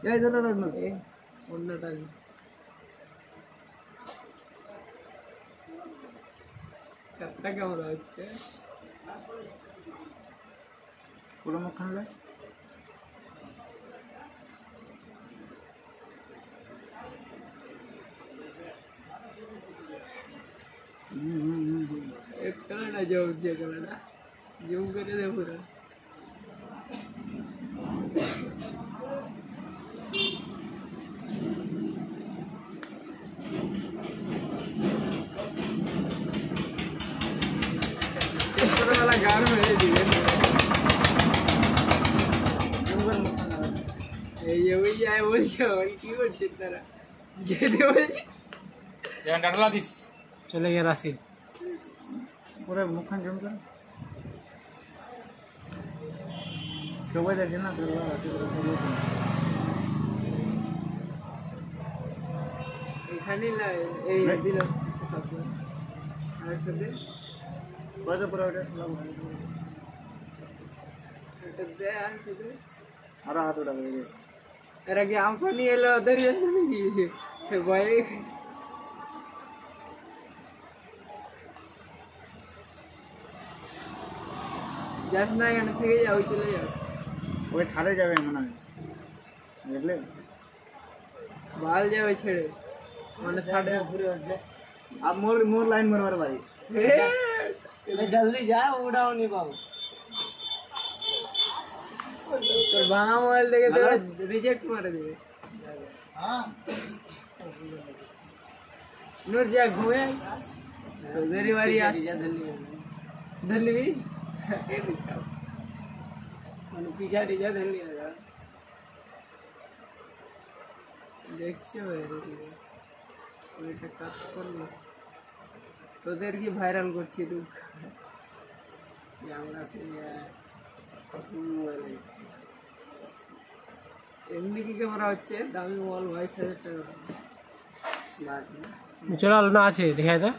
এই ধরো অন্যটা কাপটা কেমন হচ্ছে পুরো মুখখানলে एक कलर जो जे कलर जूम करे दे पूरा ऊपर वाला गान में दिए जूम कर ये वही आए बोल की बोलते तेरा जे दे बोल jangan डाला दिस चले गया राशि पूरा मुखन जम कर সবাই দেখে না তো এখানে এই দিল আর সাথে কত পুরো ওটা এটা দে আর সাথে আর হাত ওটা করে এর আগে আমফানি এলো দরিয়া নাকি ভাই যাস না এখান থেকে যাও চলে যাও ওই ছাড়ে যাবে মনে হয় বুঝলে বাল যাবে ছেড়ে মানে ছাড়ে ঘুরে আসবে अब मोर लाइन मरवार भाई जल्दी जा उड़ाओ नहीं पाओ तो भांगा मोबाइल देखे तो रिजेक्ट मार देवे हां नूर जा घूमे तो देरी वाली आ दिल्ली पीछा डिजा दिल्ली देखছো এটা কাজ করলো তোদের কি ভাইরাল করছি তুই আমরা এমনি কি ক্যামেরা হচ্ছে দামি মোবাইল 22,000 টাকা চলো না আছে দেখাই দাও